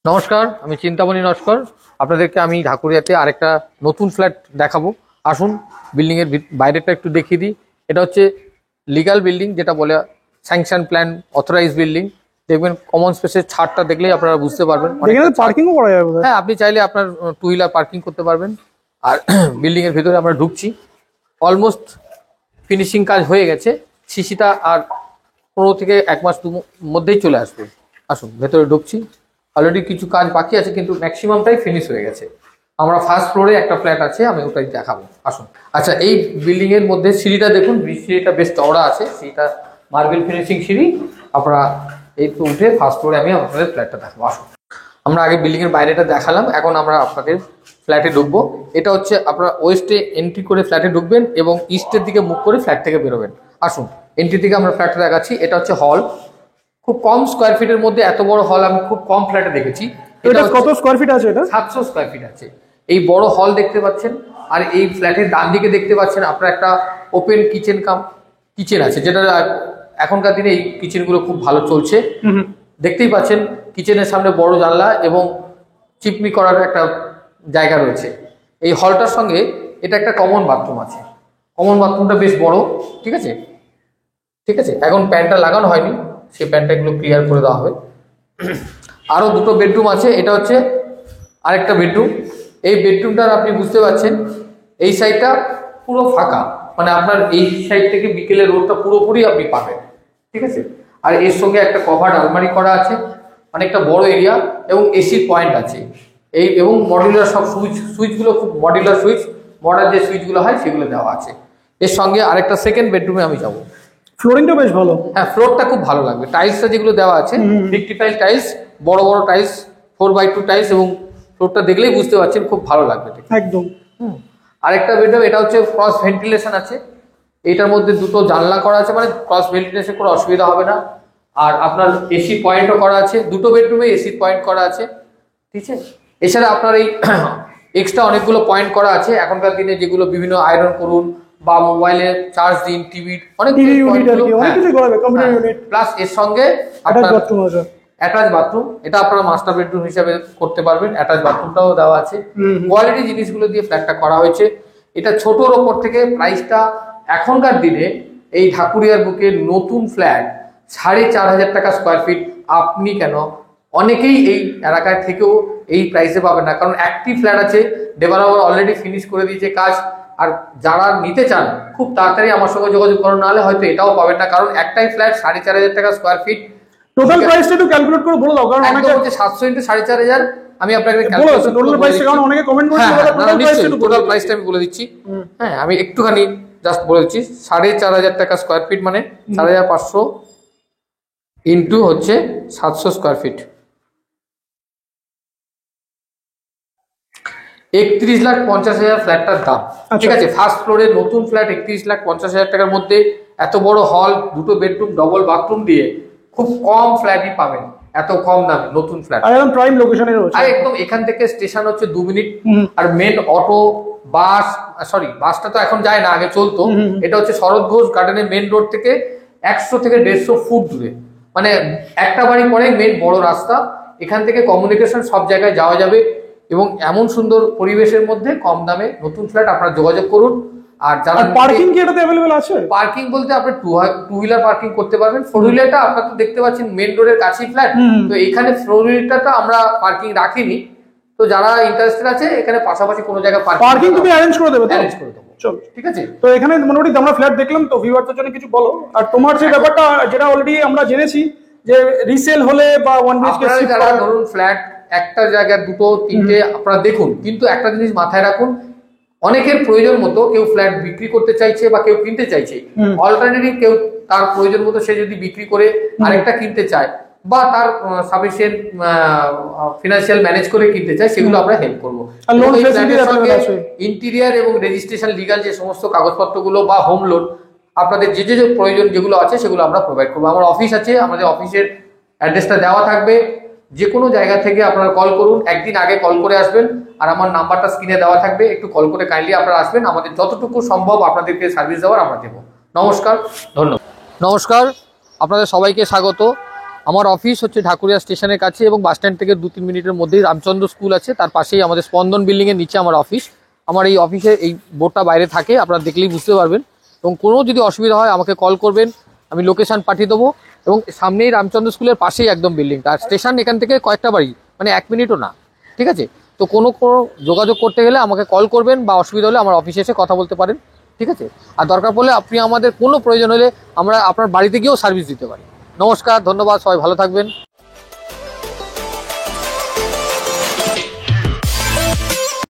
নমস্কার, আমি চিন্তামণি নস্কর। আপনাদেরকে আমি ঢাকুরিয়াতে আরেকটা নতুন ফ্ল্যাট দেখাবো। আসুন বিল্ডিং এর বাইরেটা একটু দেখিয়ে দিই। এটা হচ্ছে লিগ্যাল বিল্ডিং, যেটা বলে স্যাংশন প্ল্যান অথরাইজ বিল্ডিং। দেখবেন কমন স্পেসের ছাদটা দেখলেই আপনারা বুঝতে পারবেন। পার্কিংও করা যাবে। হ্যাঁ, আপনি চাইলে আপনার টু হুইলার পার্কিং করতে পারবেন। আর বিল্ডিং এর ভিতরে আমরা ঢুকছি, অলমোস্ট ফিনিশিং কাজ হয়ে গেছে। সিসিটা আর 15 থেকে 1 মাস মধ্যেই চলে আসবে। আসুন ভেতরে ঢুকছি। অলরেডি কিছু কাজ বাকি আছে, কিন্তু ম্যাক্সিমামটাই ফিনিশ হয়ে গেছে। আমরা ফার্স্ট ফ্লোরে একটা ফ্ল্যাট আছে, আমি ওটাই দেখাবো। আসুন। আচ্ছা, এই বিল্ডিং এর মধ্যে সিঁড়িটা দেখুন, সিঁড়িটা বেশ চওড়া আছে। সিঁড়িটা মার্বেল ফিনিশিং সিঁড়ি। আপনারা এই তো উঠে ফার্স্ট ফ্লোরে আমি আপনাদের ফ্ল্যাটটা দেখাবো। আসুন। আমরা আগে বিল্ডিং এর বাইরেটা দেখালাম, এখন আমরা আপনাদের ফ্ল্যাটে ঢুকবো। এটা হচ্ছে আপনারা ওয়েস্টে এন্ট্রি করে ফ্ল্যাটে ঢুকবেন এবং ইস্টের দিকে মুখ করে ফ্ল্যাট থেকে বেরোবেন। আসুন, এন্ট্রি থেকে আমরা ফ্ল্যাটটা দেখাচ্ছি। এটা হচ্ছে হল। খুব কম স্কোয়ার ফিটের মধ্যে এত বড় হল আমি খুব কম ফ্ল্যাটে দেখেছি। এটা কত স্কোয়ার ফিট আছে? এটা 700 স্কোয়ার ফিট আছে। এই বড় হল দেখতে পাচ্ছেন, আর এই ফ্ল্যাটের ডান দিকে দেখতে পাচ্ছেন আপনার একটা ওপেন কিচেন আছে, যেটা এখনকার দিনে এই কিচেনগুলো খুব ভালো চলছে। দেখতেই পাচ্ছেন কিচেনের সামনে বড় জানলা এবং চিপনি করার একটা জায়গা রয়েছে। এই হলটার সঙ্গে এটা একটা কমন বাথরুম আছে। কমন বাথরুমটা বেশ বড়। ঠিক আছে, ঠিক আছে। এখন প্যানটা লাগানো হয়নি, সেই প্যানটা এগুলো ক্লিয়ার করে দেওয়া হবে। আরও দুটো বেডরুম আছে। এটা হচ্ছে আরেকটা বেডরুম। এই বেডরুমটার আপনি বুঝতে পারছেন এই সাইডটা পুরো ফাঁকা, মানে আপনার এই সাইড থেকে বিকেলের রোদটা পুরোপুরি আপনি পাবেন। ঠিক আছে। আর এর সঙ্গে একটা কভার্ড আলমারি করা আছে, অনেকটা বড় এরিয়া, এবং এসির পয়েন্ট আছে। এই এবং মডিউলার সব সুইচগুলো খুব মডিউলার সুইচ, মডার্ন যে সুইচগুলো হয় সেগুলো দেওয়া আছে। এর সঙ্গে আরেকটা সেকেন্ড বেডরুমে আমি যাবো। ফ্লোরিংটা বেশ ভালো। হ্যাঁ, ফ্লোরটা খুব ভালো লাগবে। টাইলসটা যেগুলো দেওয়া আছে 55 টাইলস, বড় বড় টাইলস, 4x2 টাইলস, এবং ফ্লোরটা দেখলেই বুঝতে পারছেন খুব ভালো লাগবে একদম। আরেকটা বেডরুম, এটা হচ্ছে ক্রস ভেন্টিলেশন আছে। এটার মধ্যে দুটো জানলা করা আছে, মানে ক্রস ভেন্টিলেশন কোনো অসুবিধা হবে না। আর আপনার এসি পয়েন্টও করা আছে, দুটো বেডরুমে এসি পয়েন্ট করা আছে। ঠিক আছে। এছাড়া আপনার এই এক্সট্রা অনেকগুলো পয়েন্ট করা আছে এখনকার দিনে, যেগুলো বিভিন্ন আয়রন করুন বা মোবাইলে চার্জ দিন, টিভির অনেক প্লাস এর সঙ্গে অ্যাটাচ বাথরুম। এটা আপনারা মাস্টার বেডরুম হিসাবে করতে পারবেন। অ্যাটাচ বাথরুমটাও দেওয়া আছে। কোয়ালিটি জিনিসগুলো দিয়ে ফ্ল্যাটটা করা হয়েছে। এটা ছোটোর ওপর থেকে প্রাইসটা এখনকার দিনে এই ঢাকুরিয়ার বুকে নতুন ফ্ল্যাট 4,500 টাকা স্কোয়ার ফিট। আপনি কেন, অনেকেই এই এলাকায় থেকেও এই প্রাইসে পাবেন না, কারণ একটি ফ্ল্যাট আছে, ডেভেলপার অলরেডি ফিনিশ করে দিয়েছে কাজ। আর যারা নিতে চান খুব তাড়াতাড়ি আমার সঙ্গে যোগাযোগ করুন, নাহলে হয়তো এটাও পাবেন না, কারণ একটাই ফ্ল্যাট 4,500 টাকা স্কোয়ার ফিট। টোটাল প্রাইসটা একটু ক্যালকুলেট করে বলে দাও, কারণ অনেকে হচ্ছে 700 × 4,500। আমি আপনাকে টোটাল প্রাইসটা, কারণ অনেকে কমেন্ট করছে টোটাল প্রাইসটা আমি বলে দিচ্ছি। হ্যাঁ, আমি একটুখানি জাস্ট বলে দিচ্ছি। 4,500 টাকা স্কোয়ার ফিট মানে 4,500 ইন্টু হচ্ছে 700 স্কোয়ার ফিট, 31,50,000 ফ্ল্যাটটার দাম। ঠিক আছে। ফার্স্ট ফ্লোরের নতুন ফ্ল্যাট 31,50,000 টাকার মধ্যে এত বড় হল, দুটো বেডরুম, ডবল বাথরুম দিয়ে খুব কম ফ্ল্যাটই পাবেন এত কম দামে নতুন ফ্ল্যাট। একদম প্রাইম লোকেশনে রয়েছে। আর একদম এখান থেকে স্টেশন হচ্ছে 2 মিনিট। আর মেন অটো, বাস, বাসটা তো এখন যায় না, আগে চলতো। এটা হচ্ছে শরৎ ঘোষ গার্ডেনের মেন রোড থেকে 100 থেকে 150 ফুট দূরে, মানে একটা বাড়ি পরে মেন বড় রাস্তা। এখান থেকে কমিউনিকেশন সব জায়গায় যাওয়া যাবে, এবং এমন সুন্দর পরিবেশের মধ্যে কম দামে নতুন ফ্ল্যাট। আপনারা যোগাযোগ করুন। আর যারা পার্কিং কি এটাতে अवेलेबल আছে? পার্কিং বলতে আপনি টু হুইলার পার্কিং করতে পারবেন। 4 হুইলারটা আপনারা তো দেখতে পাচ্ছেন মেন রোডের কাছেই ফ্ল্যাট, তো এখানে 4 হুইলারটা আমরা পার্কিং রাখিনি। তো যারা ইন্টারেস্টেড আছে এখানে পাশাপাশি কোনো জায়গায় পার্কিং তুমি অ্যারেঞ্জ করে দেবে? অ্যারেঞ্জ করে দেবো। চলো, ঠিক আছে। তো এখানে মোটামুটি আমরা ফ্ল্যাট দেখলাম, তো ভিউয়ারদের জন্য কিছু বলো। আর তোমার যে ব্যাপারটা যেটা অলরেডি আমরা জেনেছি, যে রিসেল হলে বা 1 বিএইচকে যারা ধরুন ফ্ল্যাট একটা জায়গায় দুটো তিনটে আপনারা দেখুন, কিন্তু একটা জিনিস মাথায় রাখুন, অনেকের প্রয়োজন মতো কেউ ফ্ল্যাট বিক্রি করতে চাইছে বা কেউ কিনতে চাইছে। অল্টারনেটিভ কেউ তার প্রয়োজন মতো সে যদি বিক্রি করে আরেকটা কিনতে চায়, বা তার সাফিসিয়েন্ট ফিনান্সিয়াল ম্যানেজ করে কিনতে চায়, সেগুলো আমরা হেল্প করবো। ইন্টেরিয়ার এবং রেজিস্ট্রেশন, লিগাল যে সমস্ত কাগজপত্রগুলো বা হোম লোন, আপনাদের যে যে প্রয়োজন যেগুলো আছে সেগুলো আমরা প্রোভাইড করবো। আমার অফিস আছে, আমাদের অফিসের অ্যাড্রেসটা দেওয়া থাকবে। যে কোনো জায়গা থেকে আপনারা কল করুন, একদিন আগে কল করে আসবেন, আর আমার নাম্বারটা স্ক্রিনে দেওয়া থাকবে, একটু কল করে কাইন্ডলি আপনারা আসবেন। আমাদের যতটুকু সম্ভব আপনাদেরকে সার্ভিস দেওয়ার আমরা দেবো। নমস্কার, ধন্যবাদ। নমস্কার, আপনাদের সবাইকে স্বাগত। আমার অফিস হচ্ছে ঢাকুরিয়া স্টেশনের কাছে এবং বাস স্ট্যান্ড থেকে 2-3 মিনিটের মধ্যেই রামচন্দ্র স্কুল আছে, তার পাশেই আমাদের স্পন্দন বিল্ডিং এর নিচে আমার অফিস। আমার এই অফিসে এই বোর্ডটা বাইরে থাকে, আপনারা দেখলেই বুঝতে পারবেন। এবং কোনো যদি অসুবিধা হয় আমাকে কল করবেন, আমি লোকেশন পাঠিয়ে দেবো। এবং সামনেই রামচন্দ্র স্কুলের পাশেই একদম বিল্ডিংটা, আর স্টেশন এখান থেকে কয়েকটা বাড়ি, মানে 1 মিনিটও না, ঠিক আছে? তো কোনো যোগাযোগ করতে গেলে আমাকে কল করবেন, বা অসুবিধা হলে আমার অফিসে এসে কথা বলতে পারেন, ঠিক আছে? আর দরকার পড়লে আপনি আমাদের কোনো প্রয়োজন হলে আমরা আপনার বাড়িতে গিয়েও সার্ভিস দিতে পারি। নমস্কার, ধন্যবাদ, সবাই ভালো থাকবেন।